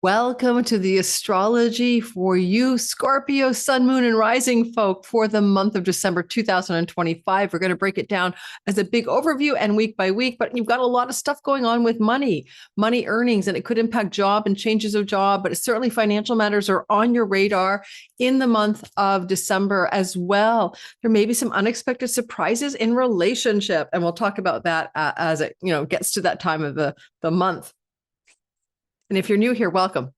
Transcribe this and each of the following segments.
Welcome to the astrology for you, Scorpio, Sun, Moon, and Rising folk for the month of December 2025. We're going to break it down as a big overview and week by week, but you've got a lot of stuff going on with money earnings, and it could impact job and changes of job, but certainly financial matters are on your radar in the month of December as well. There may be some unexpected surprises in relationship, and we'll talk about that as it gets to that time of the month. And if you're new here, welcome.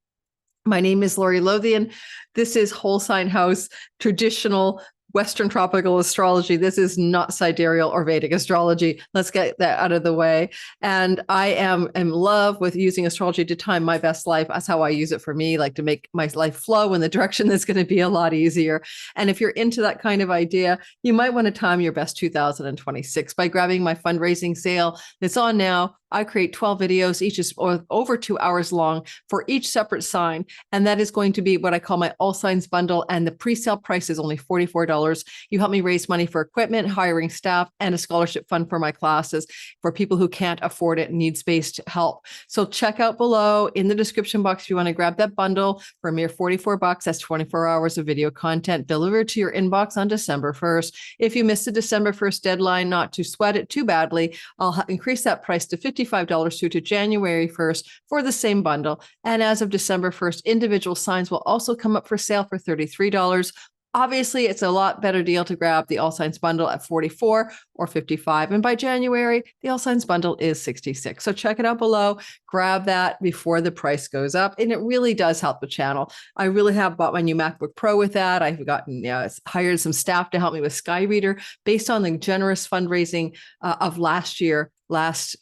My name is Lori Lothian. This is whole sign house, traditional Western tropical astrology. This is not sidereal or Vedic astrology. Let's get that out of the way. And I am in love with using astrology to time my best life. That's how I use it for me, like to make my life flow in the direction that's going to be a lot easier. And if you're into that kind of idea, you might want to time your best 2026 by grabbing my fundraising sale. It's on now. I create 12 videos, each is over 2 hours long for each separate sign. And that is going to be what I call my all signs bundle. And the pre-sale price is only $44. You help me raise money for equipment, hiring staff, and a scholarship fund for my classes for people who can't afford it and needs-based help. So check out below in the description box if you want to grab that bundle for a mere $44. That's 24 hours of video content delivered to your inbox on December 1st. If you missed the December 1st deadline, not to sweat it too badly, I'll increase that price to $55 through to January 1st for the same bundle. And as of December 1st, individual signs will also come up for sale for $33. Obviously, it's a lot better deal to grab the All Signs bundle at $44 or $55. And by January, the All Signs bundle is $66. So check it out below. Grab that before the price goes up. And it really does help the channel. I really have bought my new MacBook Pro with that. I've gotten hired some staff to help me with SkyReader based on the generous fundraising of last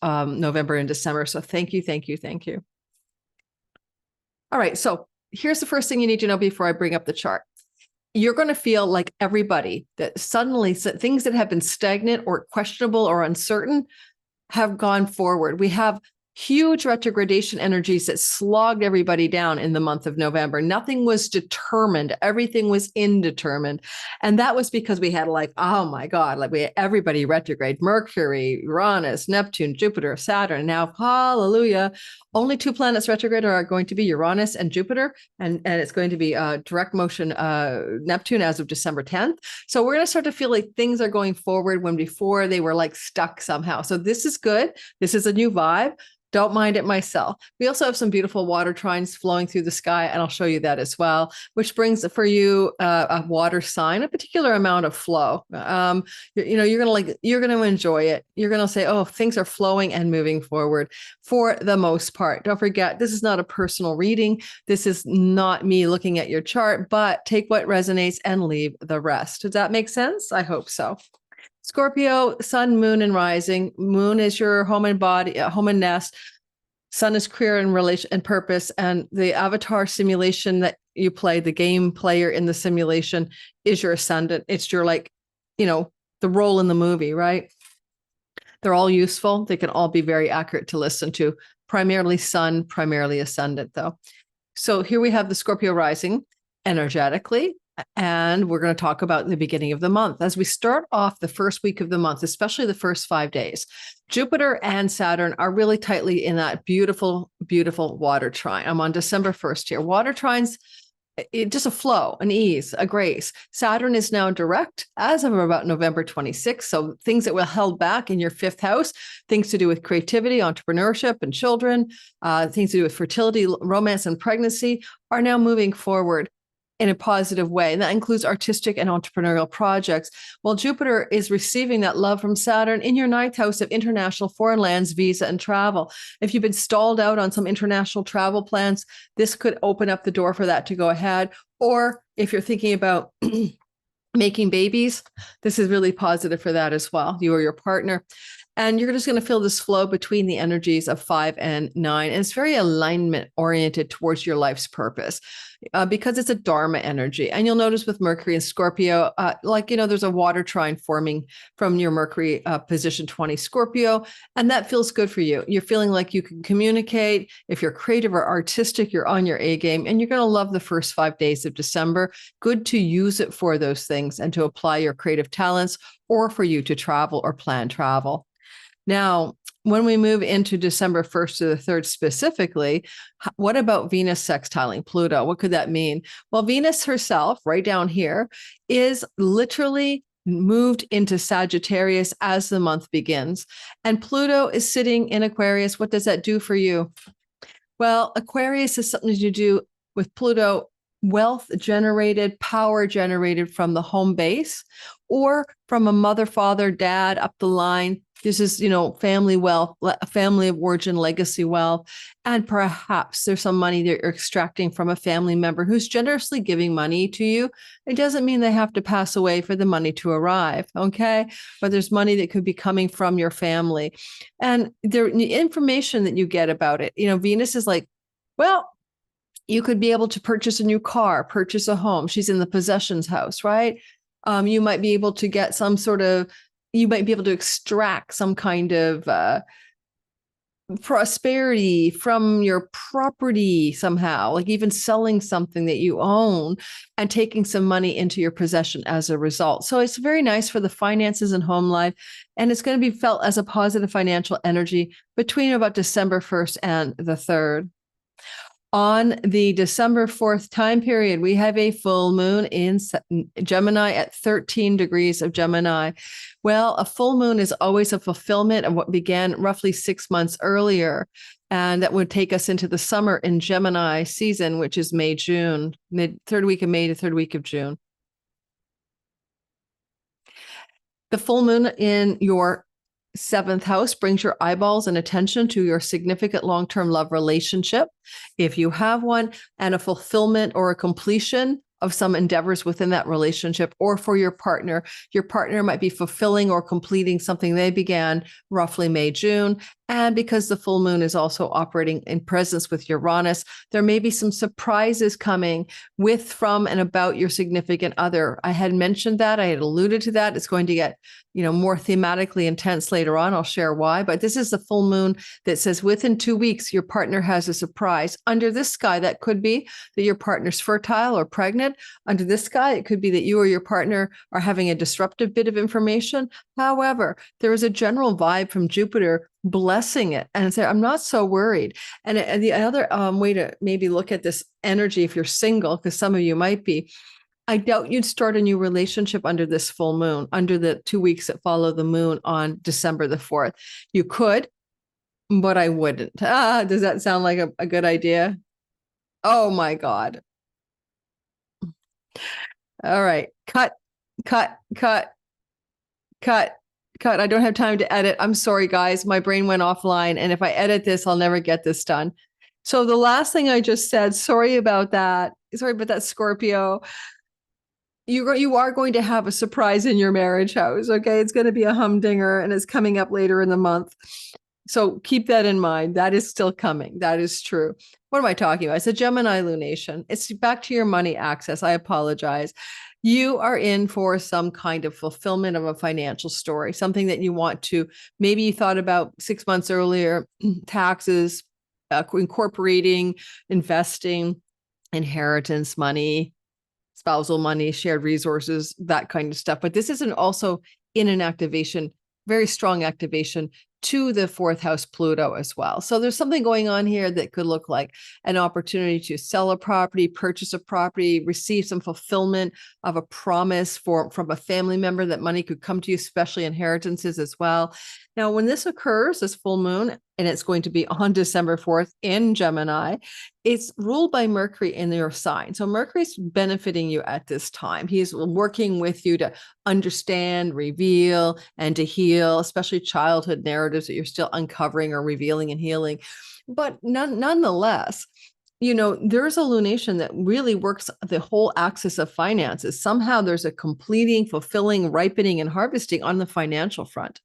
November and December. So thank you, thank you, thank you. All right. So here's the first thing you need to know before I bring up the chart. You're going to feel like everybody that suddenly things that have been stagnant or questionable or uncertain have gone forward. We have huge retrogradation energies that slogged everybody down in the month of November. Nothing was determined. Everything was indeterminate. And that was because we had oh my God, we had everybody retrograde: Mercury, Uranus, Neptune, Jupiter, Saturn. Now, hallelujah, only two planets retrograde are going to be Uranus and Jupiter. And it's going to be direct motion Neptune as of December 10th. So we're going to start to feel like things are going forward when before they were stuck somehow. So this is good. This is a new vibe. Don't mind it myself. We also have some beautiful water trines flowing through the sky, and I'll show you that as well, which brings for you a water sign, a particular amount of flow. You're going to enjoy it. You're going to say, oh, things are flowing and moving forward for the most part. Don't forget, this is not a personal reading. This is not me looking at your chart, but take what resonates and leave the rest. Does that make sense? I hope so. Scorpio, Sun, Moon, and Rising. Moon is your home and body, home and nest. Sun is career and relation and purpose. And the avatar simulation that you play, the game player in the simulation, is your ascendant. It's your the role in the movie, right? They're all useful. They can all be very accurate to listen to. Primarily Sun, primarily ascendant, though. So here we have the Scorpio rising energetically. And we're going to talk about the beginning of the month. As we start off the first week of the month, especially the first 5 days, Jupiter and Saturn are really tightly in that beautiful, beautiful water trine. I'm on December 1st here. Water trines, just a flow, an ease, a grace. Saturn is now direct as of about November 26th. So things that were held back in your fifth house, things to do with creativity, entrepreneurship, and children, things to do with fertility, romance, and pregnancy are now moving forward in a positive way. And that includes artistic and entrepreneurial projects. While Jupiter is receiving that love from Saturn in your ninth house of international, foreign lands, visa, and travel. If you've been stalled out on some international travel plans, this could open up the door for that to go ahead. Or if you're thinking about making babies, this is really positive for that as well, you or your partner. And you're just going to feel this flow between the energies of 5 and 9. And it's very alignment oriented towards your life's purpose because it's a Dharma energy. And you'll notice with Mercury and Scorpio, there's a water trine forming from your Mercury position 20 Scorpio. And that feels good for you. You're feeling like you can communicate. If you're creative or artistic, you're on your A game. And you're going to love the first 5 days of December. Good to use it for those things and to apply your creative talents or for you to travel or plan travel. Now, when we move into December 1st to the 3rd specifically, what about Venus sextiling Pluto? What could that mean? Well, Venus herself, right down here, is literally moved into Sagittarius as the month begins. And Pluto is sitting in Aquarius. What does that do for you? Well, Aquarius is something to do with Pluto, wealth generated, power generated from the home base or from a mother, father, dad up the line. This is, family wealth, family of origin, legacy wealth. And perhaps there's some money that you're extracting from a family member who's generously giving money to you. It doesn't mean they have to pass away for the money to arrive, okay? But there's money that could be coming from your family. And the information that you get about it, Venus is like, well, you could be able to purchase a new car, purchase a home. She's in the possessions house, right? You might be able to get you might be able to extract some kind of prosperity from your property somehow, like even selling something that you own and taking some money into your possession as a result. So it's very nice for the finances and home life. And it's going to be felt as a positive financial energy between about December 1st and the 3rd. On the December 4th time period, we have a full moon in Gemini at 13 degrees of Gemini. Well, a full moon is always a fulfillment of what began roughly 6 months earlier. And that would take us into the summer in Gemini season, which is May, June, third week of May to third week of June. The full moon in your 7th house brings your eyeballs and attention to your significant long-term love relationship, if you have one, and a fulfillment or a completion of some endeavors within that relationship, or for your partner. Your partner might be fulfilling or completing something they began roughly May, June. And because the full moon is also operating in presence with Uranus, there may be some surprises coming with, from, and about your significant other. I had mentioned that. I had alluded to that. It's going to get, more thematically intense later on. I'll share why. But this is the full moon that says within 2 weeks, your partner has a surprise. Under this sky, that could be that your partner's fertile or pregnant. Under this sky, it could be that you or your partner are having a disruptive bit of information. However, there is a general vibe from Jupiter blessing it and say, I'm not so worried. And the other way to maybe look at this energy, if you're single, because some of you might be, I doubt you'd start a new relationship under this full moon, under the 2 weeks that follow the moon on December the 4th. You could, but I wouldn't. Does that sound like a good idea? Oh my God. All right. Cut. I don't have time to edit. I'm sorry, guys. My brain went offline. And if I edit this, I'll never get this done. So the last thing I just said, sorry about that. Sorry about that, Scorpio. You are going to have a surprise in your marriage house. Okay. It's going to be a humdinger and it's coming up later in the month. So keep that in mind. That is still coming. That is true. What am I talking about? It's a Gemini lunation. It's back to your money access. I apologize. You are in for some kind of fulfillment of a financial story, something that you want to, maybe you thought about 6 months earlier, taxes, incorporating, investing, inheritance money, spousal money, shared resources, that kind of stuff. But this isn't also in an activation, very strong activation to the 4th house Pluto as well. So there's something going on here that could look like an opportunity to sell a property, purchase a property, receive some fulfillment of a promise from a family member that money could come to you, especially inheritances as well. Now, when this occurs, this full moon, and it's going to be on December 4th in Gemini, it's ruled by Mercury in your sign. So Mercury's benefiting you at this time. He's working with you to understand, reveal, and to heal, especially childhood narratives that you're still uncovering or revealing and healing. But nonetheless, there's a lunation that really works the whole axis of finances. Somehow there's a completing, fulfilling, ripening, and harvesting on the financial front.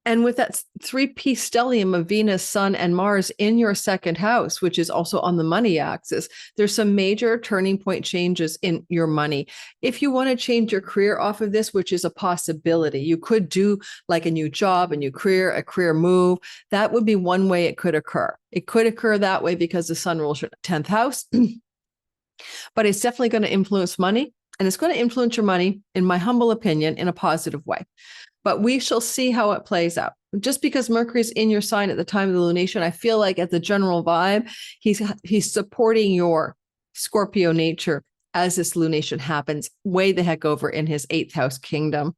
And with that 3-piece stellium of Venus, Sun, and Mars in your 2nd house, which is also on the money axis, there's some major turning point changes in your money. If you want to change your career off of this, which is a possibility, you could do like a new job, a new career, a career move. That would be one way it could occur. It could occur that way because the Sun rules your 10th house, but it's definitely going to influence money, and it's going to influence your money, in my humble opinion, in a positive way. but we shall see how it plays out. Just because Mercury is in your sign at the time of the lunation, I feel like as the general vibe, he's supporting your Scorpio nature as this lunation happens way the heck over in his 8th house kingdom.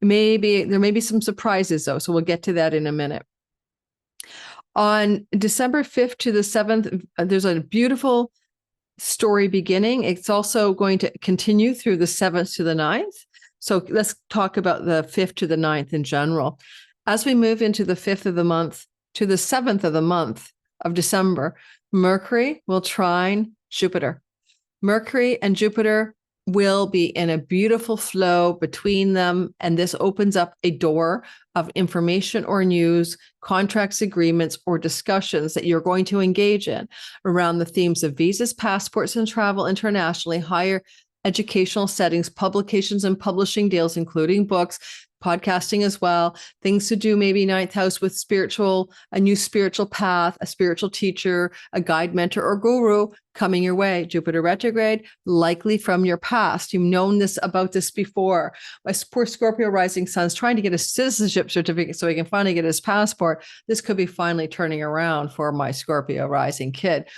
Maybe there may be some surprises though, so we'll get to that in a minute. On December 5th to the 7th, there's a beautiful story beginning. It's also going to continue through the 7th to the 9th. So let's talk about the 5th to the 9th in general. As we move into the 5th of the month to the 7th of the month of December, Mercury will trine Jupiter. Mercury and Jupiter will be in a beautiful flow between them, and this opens up a door of information or news, contracts, agreements, or discussions that you're going to engage in around the themes of visas, passports, and travel internationally, higher educational settings, publications and publishing deals, including books, podcasting as well, things to do, maybe 9th house with a new spiritual path, a spiritual teacher, a guide, mentor, or guru coming your way. Jupiter retrograde, likely from your past. You've known about this before. My poor Scorpio rising son's trying to get a citizenship certificate so he can finally get his passport. This could be finally turning around for my Scorpio rising kid.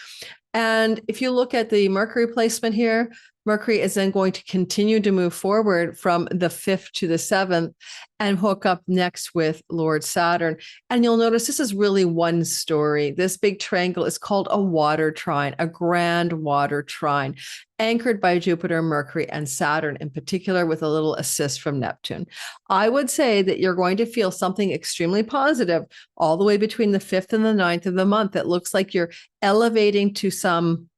And if you look at the Mercury placement here, Mercury is then going to continue to move forward from the 5th to the 7th and hook up next with Lord Saturn. And you'll notice this is really one story. This big triangle is called a water trine, a grand water trine, anchored by Jupiter, Mercury, and Saturn in particular, with a little assist from Neptune. I would say that you're going to feel something extremely positive all the way between the 5th and the 9th of the month. It looks like you're elevating to some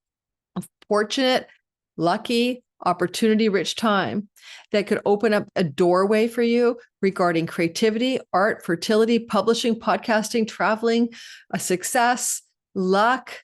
fortunate, lucky, opportunity-rich time that could open up a doorway for you regarding creativity, art, fertility, publishing, podcasting, traveling, a success, luck.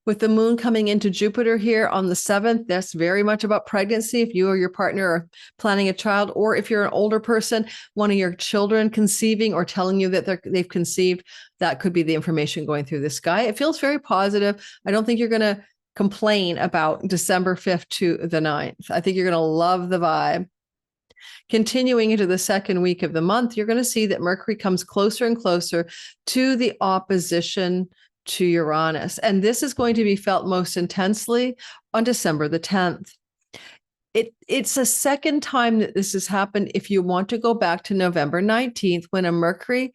With the moon coming into Jupiter here on the 7th, that's very much about pregnancy. If you or your partner are planning a child, or if you're an older person, one of your children conceiving or telling you that they've conceived, that could be the information going through the sky. It feels very positive. I don't think you're going to complain about December 5th to the 9th. I think you're going to love the vibe. Continuing into the second week of the month, you're going to see that Mercury comes closer and closer to the opposition to Uranus. And this is going to be felt most intensely on December the 10th. It's a second time that this has happened. If you want to go back to November 19th, when a Mercury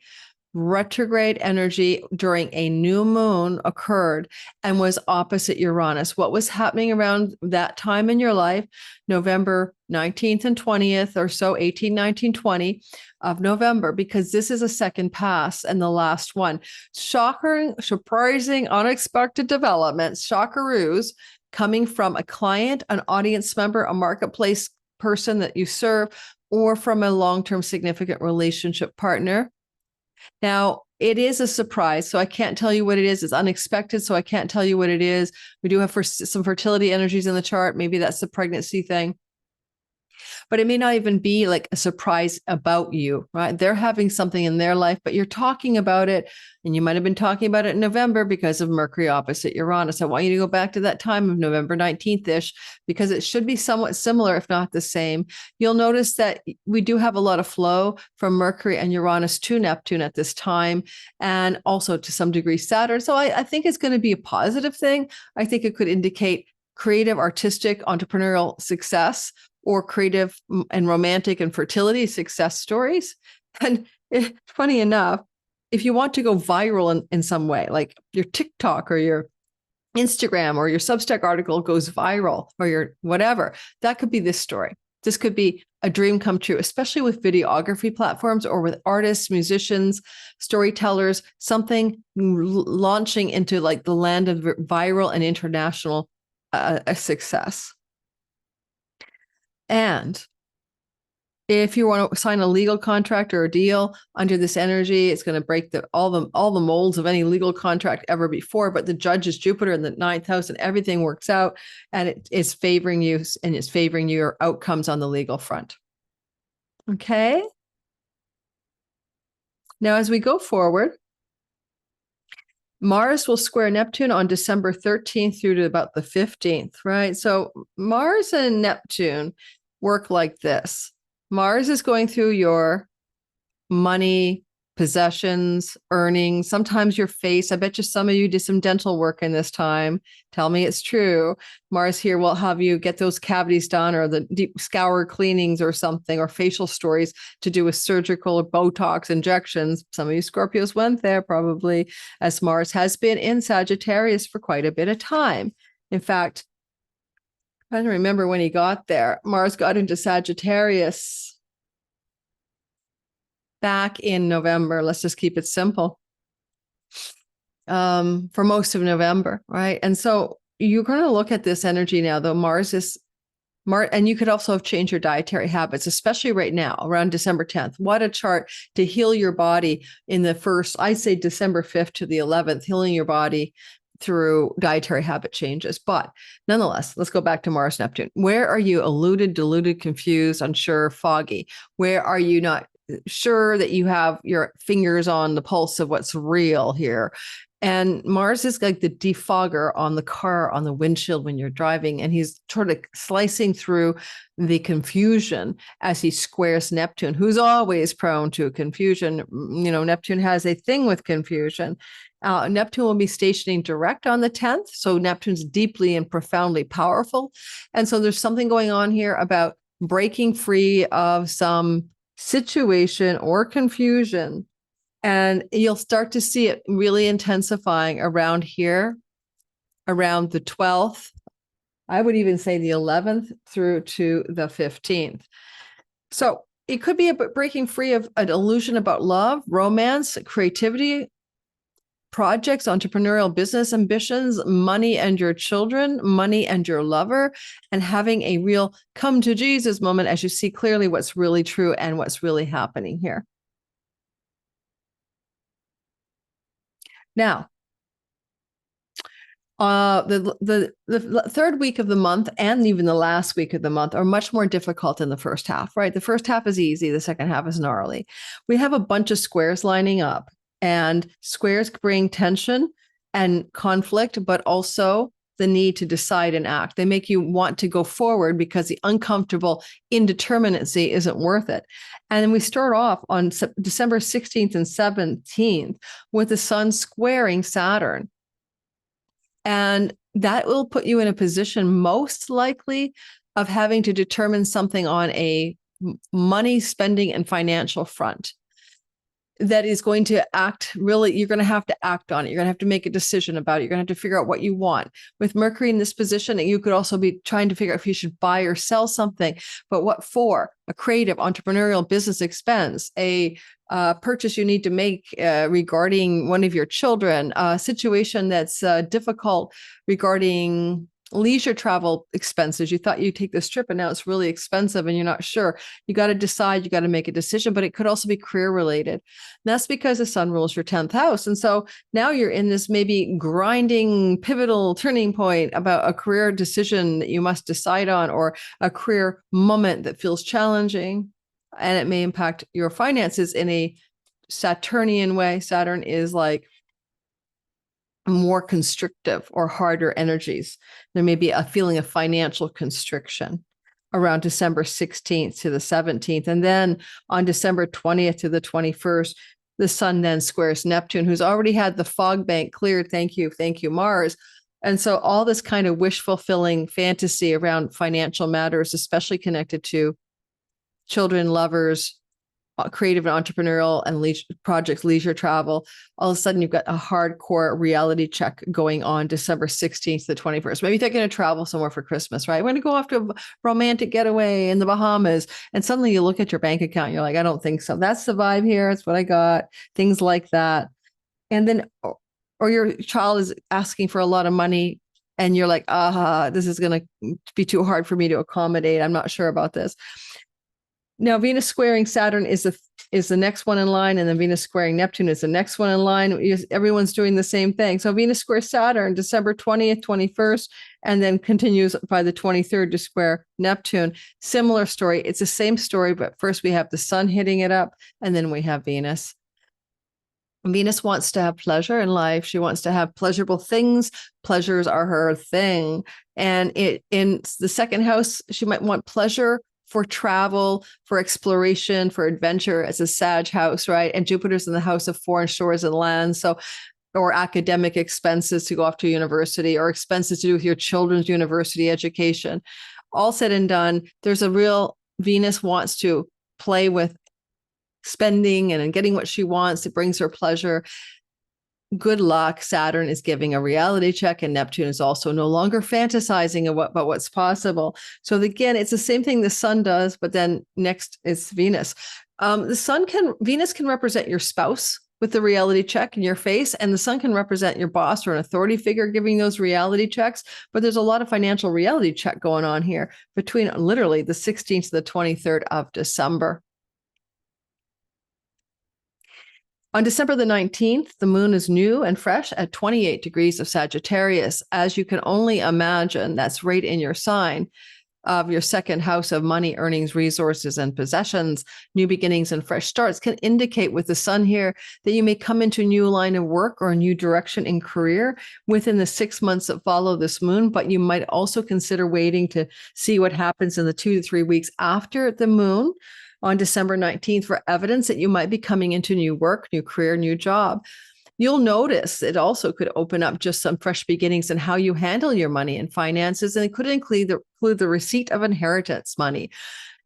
retrograde energy during a new moon occurred and was opposite Uranus. What was happening around that time in your life, November 19th and 20th or so, 18, 19, 20 of November, because this is a second pass and the last one. Shocking, surprising, unexpected developments, shockaroos coming from a client, an audience member, a marketplace person that you serve, or from a long-term significant relationship partner. Now, it is a surprise, so I can't tell you what it is. It's unexpected, so I can't tell you what it is. We do have some fertility energies in the chart. Maybe that's the pregnancy thing. But it may not even be like a surprise about you, right? They're having something in their life, but you're talking about it, and you might have been talking about it in November because of Mercury opposite Uranus. I want you to go back to that time of November 19th-ish, because it should be somewhat similar, if not the same. You'll notice that we do have a lot of flow from Mercury and Uranus to Neptune at this time, and also to some degree Saturn. So I think it's going to be a positive thing. I think it could indicate creative, artistic, entrepreneurial success, or creative and romantic and fertility success stories. And funny enough, if you want to go viral in some way, like your TikTok or your Instagram or your Substack article goes viral, or your whatever, that could be this story. This could be a dream come true, especially with videography platforms or with artists, musicians, storytellers, something launching into like the land of viral and international success. And if you want to sign a legal contract or a deal under this energy, it's going to break all the molds of any legal contract ever before. But the judge is Jupiter in the 9th house, and everything works out, and it is favoring you, and it's favoring your outcomes on the legal front. Okay. Now, as we go forward, Mars will square Neptune on December 13th through to about the 15th, right? So Mars and Neptune work like this. Mars is going through your money, possessions, earnings, sometimes your face. I bet you some of you did some dental work in this time. Tell me it's true. Mars here will have you get those cavities done, or the deep scour cleanings or something, or facial stories to do with surgical or Botox injections. Some of you Scorpios went there probably, as Mars has been in Sagittarius for quite a bit of time. In fact, I don't remember when he got there. Mars got into Sagittarius back in November. Let's just keep it simple. For most of November, right? And so you're going to look at this energy now, though Mars, and you could also have changed your dietary habits, especially right now around December 10th. What a chart to heal your body in the first, I'd say December 5th to the 11th, healing your body through dietary habit changes. But nonetheless, let's go back to Mars, Neptune. Where are you eluded, deluded, confused, unsure, foggy? Where are you not sure that you have your fingers on the pulse of what's real here? And Mars is like the defogger on the car, on the windshield when you're driving, and he's sort of slicing through the confusion as he squares Neptune, who's always prone to confusion. You know, Neptune has a thing with confusion. Neptune will be stationing direct on the 10th. So Neptune's deeply and profoundly powerful. And so there's something going on here about breaking free of some situation or confusion. And you'll start to see it really intensifying around here, around the 12th. I would even say the 11th through to the 15th. So it could be about breaking free of an illusion about love, romance, creativity, projects, entrepreneurial business ambitions, money and your children, money and your lover, and having a real come to Jesus moment as you see clearly what's really true and what's really happening here. Now, the third week of the month and even the last week of the month are much more difficult than the first half, right? The first half is easy. The second half is gnarly. We have a bunch of squares lining up, and squares bring tension and conflict, but also the need to decide and act. They make you want to go forward because the uncomfortable indeterminacy isn't worth it. And we start off on December 16th and 17th with the sun squaring Saturn. And that will put you in a position most likely of having to determine something on a money spending and financial front that is going to act really, you're going to have to act on it. You're going to have to make a decision about it. You're going to have to figure out what you want. With Mercury in this position, you could also be trying to figure out if you should buy or sell something, but what for? A creative, entrepreneurial business expense, a purchase you need to make regarding one of your children, a situation that's difficult regarding leisure travel expenses. You thought you'd take this trip and now it's really expensive and you're not sure. You got to decide, you got to make a decision, but it could also be career related. And that's because the sun rules your 10th house. And so now you're in this maybe grinding, pivotal turning point about a career decision that you must decide on, or a career moment that feels challenging, and it may impact your finances in a Saturnian way. Saturn is like more constrictive or harder energies. There may be a feeling of financial constriction around December 16th to the 17th. And then on December 20th to the 21st, the sun then squares Neptune, who's already had the fog bank cleared. Thank you, Mars. And so all this kind of wish fulfilling fantasy around financial matters, especially connected to children, lovers, creative and entrepreneurial and projects, leisure travel, all of a sudden you've got a hardcore reality check going on December 16th to the 21st. Maybe they're going to travel somewhere for Christmas, right? We're going to go off to a romantic getaway in the Bahamas. And suddenly you look at your bank account, and you're like, I don't think so. That's the vibe here. It's what I got. Things like that. And then, or your child is asking for a lot of money and you're like, this is going to be too hard for me to accommodate. I'm not sure about this. Now, Venus squaring Saturn is the next one in line, and then Venus squaring Neptune is the next one in line. Everyone's doing the same thing. So Venus squares Saturn December 20th, 21st, and then continues by the 23rd to square Neptune. Similar story. It's the same story, but first we have the sun hitting it up, and then we have Venus. Venus wants to have pleasure in life. She wants to have pleasurable things. Pleasures are her thing. And in the second house, she might want pleasure for travel, for exploration, for adventure as a Sag house, right? And Jupiter's in the house of foreign shores and lands. So, or academic expenses to go off to university, or expenses to do with your children's university education. All said and done, there's a real Venus wants to play with spending and getting what she wants. It brings her pleasure. Good luck. Saturn is giving a reality check, and Neptune is also no longer fantasizing about what's possible. So again, it's the same thing the sun does, but then next is Venus. Venus can represent your spouse with the reality check in your face, and the sun can represent your boss or an authority figure giving those reality checks. But there's a lot of financial reality check going on here between literally the 16th to the 23rd of December. On December the 19th, the moon is new and fresh at 28 degrees of Sagittarius. As you can only imagine, that's right in your sign of your second house of money, earnings, resources, and possessions. New beginnings and fresh starts can indicate with the sun here that you may come into a new line of work or a new direction in career within the 6 months that follow this moon, but you might also consider waiting to see what happens in the 2 to 3 weeks after the moon on December 19th for evidence that you might be coming into new work, new career, new job. You'll notice it also could open up just some fresh beginnings in how you handle your money and finances, and it could include the receipt of inheritance money.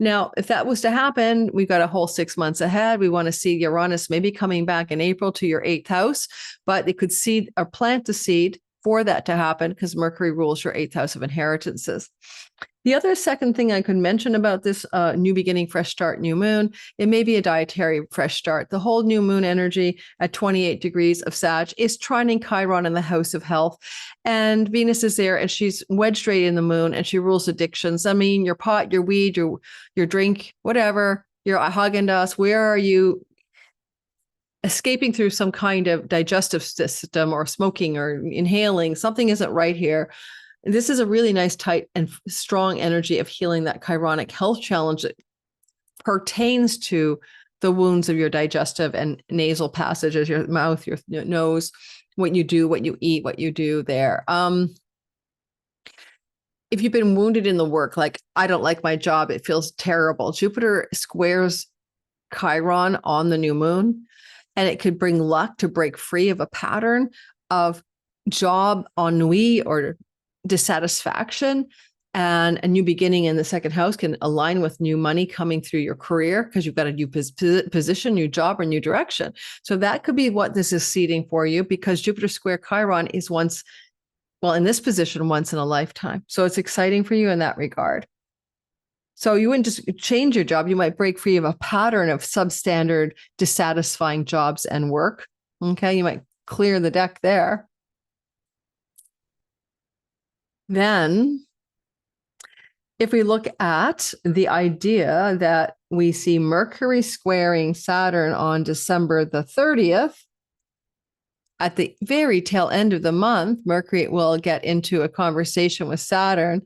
Now, if that was to happen, we've got a whole 6 months ahead. We want to see Uranus maybe coming back in April to your 8th house, but it could seed or plant the seed for that to happen because Mercury rules your 8th house of inheritances. The other second thing I could mention about this new beginning, fresh start, new moon, it may be a dietary fresh start. The whole new moon energy at 28 degrees of Sag is trining Chiron in the house of health. And Venus is there and she's wedged right in the moon and she rules addictions. I mean, your pot, your weed, your drink, whatever, your Haagen-Dazs, where are you escaping through some kind of digestive system or smoking or inhaling? Something isn't right here. This is a really nice, tight, and strong energy of healing that chironic health challenge that pertains to the wounds of your digestive and nasal passages, your mouth, your nose, what you do, what you eat, what you do there. If you've been wounded in the work, like, I don't like my job, it feels terrible. Jupiter squares Chiron on the new moon, and it could bring luck to break free of a pattern of job ennui or dissatisfaction, and a new beginning in the second house can align with new money coming through your career because you've got a new position, new job, or new direction. So that could be what this is seeding for you, because Jupiter square Chiron is in this position once in a lifetime. So it's exciting for you in that regard. So you wouldn't just change your job. You might break free of a pattern of substandard, dissatisfying jobs and work. Okay, you might clear the deck there. Then, if we look at the idea that we see Mercury squaring Saturn on December the 30th, at the very tail end of the month, Mercury will get into a conversation with Saturn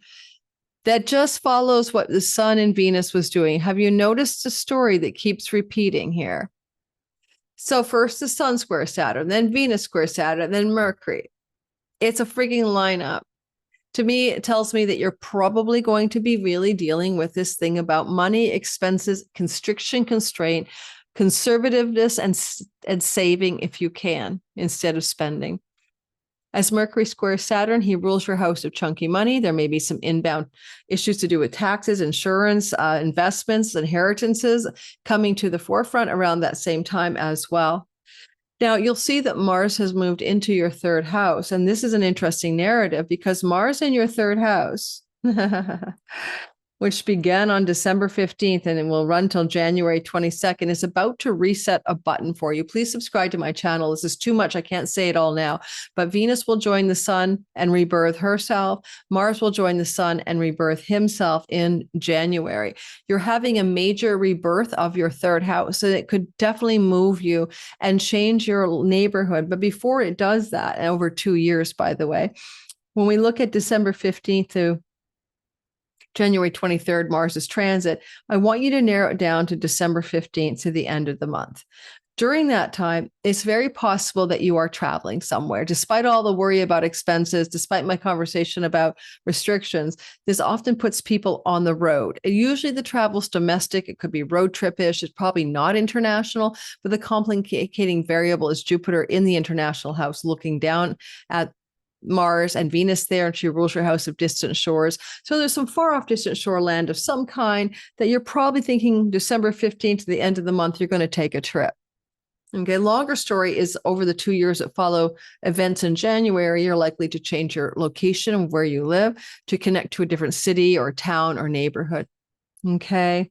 that just follows what the Sun and Venus was doing. Have you noticed a story that keeps repeating here? So first the Sun square Saturn, then Venus square Saturn, then Mercury. It's a freaking lineup. To me, it tells me that you're probably going to be really dealing with this thing about money, expenses, constriction, constraint, conservativeness, and saving if you can, instead of spending. As Mercury squares Saturn, he rules your house of chunky money. There may be some inbound issues to do with taxes, insurance, investments, inheritances coming to the forefront around that same time as well. Now, you'll see that Mars has moved into your third house. And this is an interesting narrative because Mars in your third house, which began on December 15th and it will run till January 22nd, is about to reset a button for you. Please subscribe to my channel. This is too much. I can't say it all now. But Venus will join the Sun and rebirth herself. Mars will join the Sun and rebirth himself in January. You're having a major rebirth of your third house, and it could definitely move you and change your neighborhood. But before it does that, and over 2 years, by the way, when we look at December 15th to January 23rd, Mars's transit, I want you to narrow it down to December 15th to the end of the month. During that time, it's very possible that you are traveling somewhere. Despite all the worry about expenses, despite my conversation about restrictions, this often puts people on the road. And usually the travel's domestic. It could be road trip-ish. It's probably not international, but the complicating variable is Jupiter in the international house, looking down at Mars and Venus there, and she rules your house of distant shores. So there's some far off distant shore land of some kind that you're probably thinking December 15th to the end of the month, you're going to take a trip. Okay, longer story is over the 2 years that follow events in January, you're likely to change your location of where you live to connect to a different city or town or neighborhood. Okay.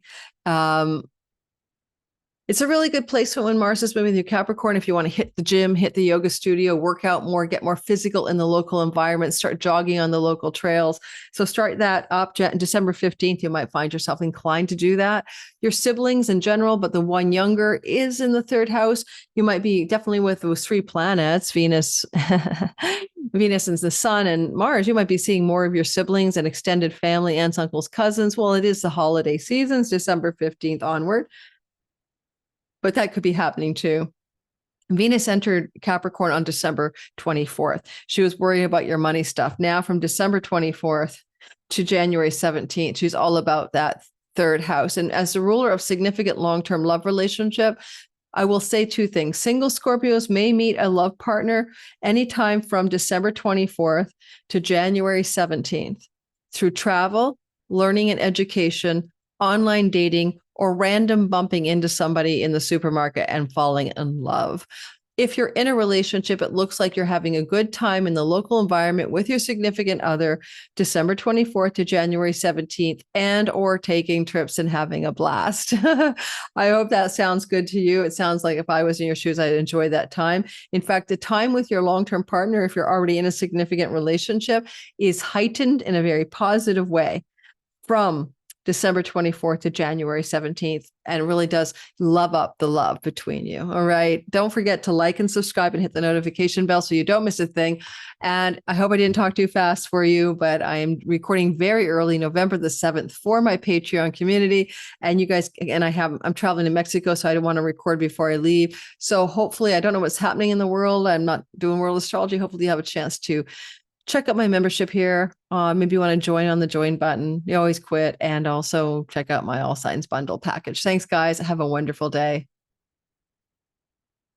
It's a really good placement when Mars is moving through Capricorn. If you want to hit the gym, hit the yoga studio, work out more, get more physical in the local environment, start jogging on the local trails. So start that up. December 15th, you might find yourself inclined to do that. Your siblings in general, but the one younger is in the third house. You might be definitely with those 3 planets, Venus, Venus and the Sun and Mars. You might be seeing more of your siblings and extended family, aunts, uncles, cousins. Well, it is the holiday seasons, December 15th onward. But that could be happening too. Venus entered Capricorn on December 24th. She was worried about your money stuff. Now from December 24th to January 17th, she's all about that third house. And as the ruler of significant long-term love relationship, I will say 2 things. Single Scorpios may meet a love partner anytime from December 24th to January 17th through travel, learning and education, online dating, or random bumping into somebody in the supermarket and falling in love. If you're in a relationship, it looks like you're having a good time in the local environment with your significant other, December 24th to January 17th, and or taking trips and having a blast. I hope that sounds good to you. It sounds like if I was in your shoes, I'd enjoy that time. In fact, the time with your long-term partner, if you're already in a significant relationship, is heightened in a very positive way from December 24th to January 17th, and really does love up the love between you. All right. Don't forget to like and subscribe and hit the notification bell so you don't miss a thing. And I hope I didn't talk too fast for you, but I am recording very early, November the 7th, for my Patreon community. And you guys, and I'm traveling to Mexico, so I don't want to record before I leave. So hopefully, I don't know what's happening in the world. I'm not doing world astrology. Hopefully you have a chance to check out my membership here. Maybe you want to join on the join button. You always quit. And also check out my All Signs Bundle package. Thanks, guys. Have a wonderful day.